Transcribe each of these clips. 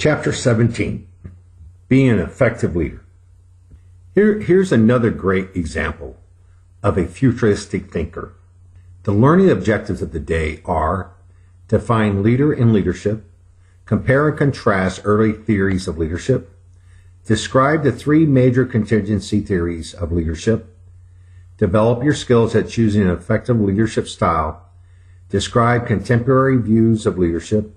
Chapter 17, Being an Effective Leader. Here's another great example of a futuristic thinker. The learning objectives of the day are: define leader and leadership, compare and contrast early theories of leadership, describe the three major contingency theories of leadership, develop your skills at choosing an effective leadership style, describe contemporary views of leadership,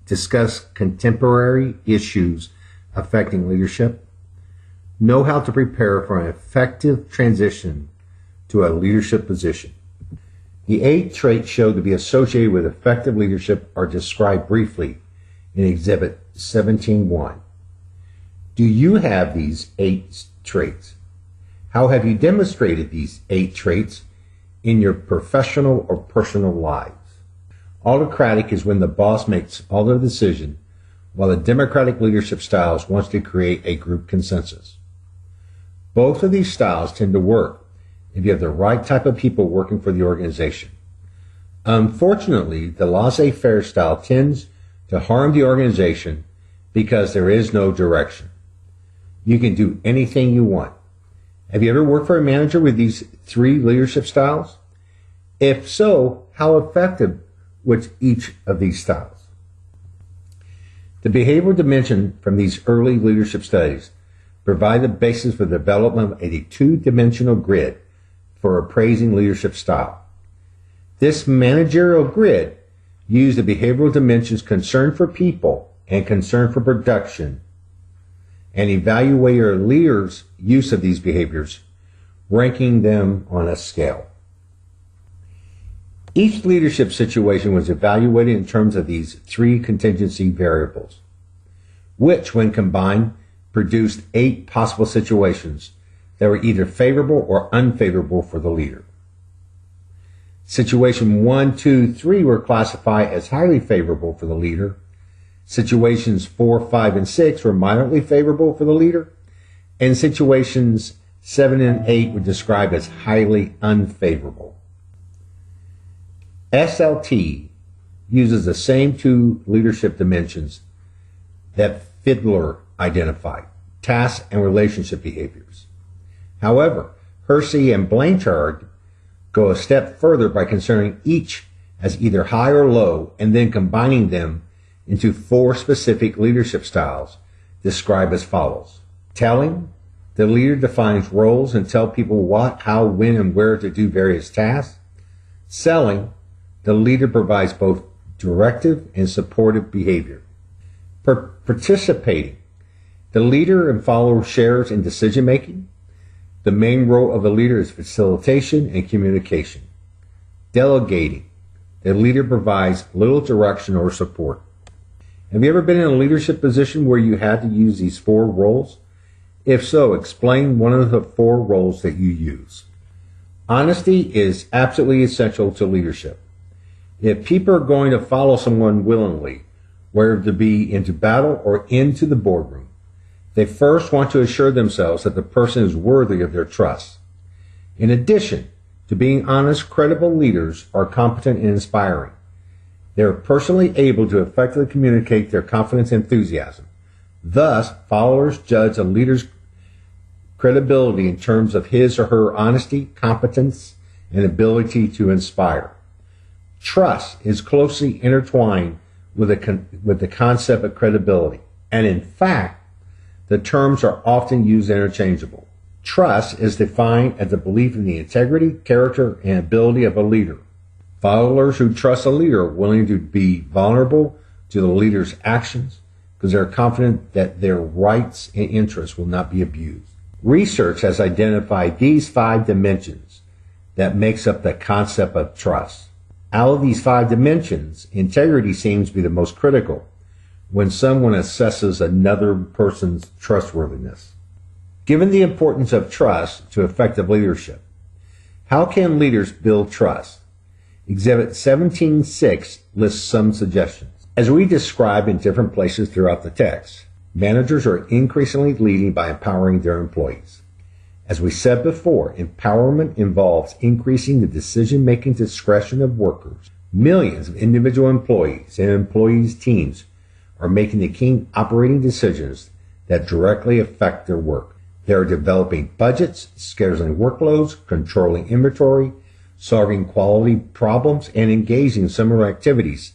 discuss contemporary issues affecting leadership, know how to prepare for an effective transition to a leadership position. The 8 traits shown to be associated with effective leadership are described briefly in Exhibit 17.1. Do you have these 8 traits? How have you demonstrated these 8 traits in your professional or personal lives? Autocratic is when the boss makes all the decision, while the democratic leadership styles wants to create a group consensus. Both of these styles tend to work if you have the right type of people working for the organization. Unfortunately, the laissez-faire style tends to harm the organization because there is no direction. You can do anything you want. Have you ever worked for a manager with these 3 leadership styles? If so, how effective was each of these styles? The behavioral dimension from these early leadership studies provide the basis for the development of a 2-dimensional grid for appraising leadership style. This managerial grid used the behavioral dimensions concern for people and concern for production and evaluate your leaders' use of these behaviors, ranking them on a scale. Each leadership situation was evaluated in terms of these 3 contingency variables, which, when combined, produced 8 possible situations that were either favorable or unfavorable for the leader. Situation 1, 2, 3 were classified as highly favorable for the leader. Situations 4, 5, and 6 were moderately favorable for the leader. And situations 7 and 8 were described as highly unfavorable. SLT uses the same 2 leadership dimensions that Fidler identified: task and relationship behaviors. However, Hersey and Blanchard go a step further by considering each as either high or low and then combining them into 4 specific leadership styles described as follows: telling, the leader defines roles and tells people what, how, when, and where to do various tasks. Selling, the leader provides both directive and supportive behavior. Participating, the leader and follower shares in decision making. The main role of the leader is facilitation and communication. Delegating, the leader provides little direction or support. Have you ever been in a leadership position where you had to use these 4 roles? If so, explain one of the 4 roles that you use. Honesty is absolutely essential to leadership. If people are going to follow someone willingly, whether to be into battle or into the boardroom, they first want to assure themselves that the person is worthy of their trust. In addition to being honest, credible leaders are competent and inspiring. They are personally able to effectively communicate their confidence and enthusiasm. Thus, followers judge a leader's credibility in terms of his or her honesty, competence, and ability to inspire. Trust is closely intertwined with the concept of credibility, and in fact, the terms are often used interchangeable. Trust is defined as the belief in the integrity, character, and ability of a leader. Followers who trust a leader are willing to be vulnerable to the leader's actions because they are confident that their rights and interests will not be abused. Research has identified these 5 dimensions that makes up the concept of trust. Out of these 5 dimensions, integrity seems to be the most critical when someone assesses another person's trustworthiness. Given the importance of trust to effective leadership, how can leaders build trust? Exhibit 17.6 lists some suggestions. As we describe in different places throughout the text, managers are increasingly leading by empowering their employees. As we said before, empowerment involves increasing the decision-making discretion of workers. Millions of individual employees and employees' teams are making the key operating decisions that directly affect their work. They are developing budgets, scheduling workloads, controlling inventory, solving quality problems, and engaging in similar activities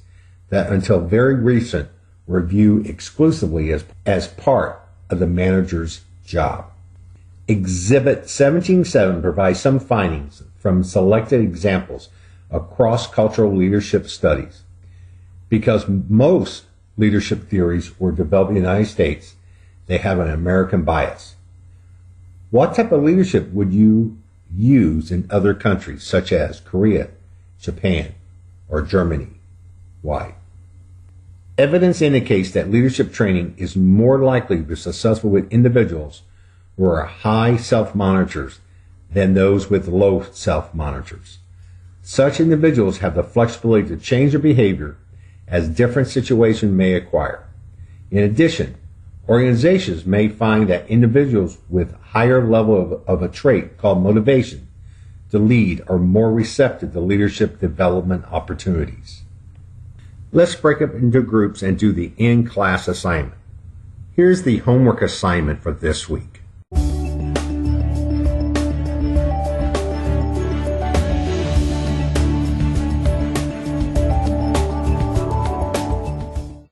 that until very recent were viewed exclusively as part of the manager's job. Exhibit 17.7 provides some findings from selected examples of cross-cultural leadership studies. Because most leadership theories were developed in the United States, they have an American bias. What type of leadership would you use in other countries, such as Korea, Japan, or Germany? Why? Evidence indicates that leadership training is more likely to be successful with individuals who are high self-monitors than those with low self-monitors. Such individuals have the flexibility to change their behavior as different situations may acquire. In addition, organizations may find that individuals with higher level of a trait called motivation to lead are more receptive to leadership development opportunities. Let's break up into groups and do the in-class assignment. Here's the homework assignment for this week.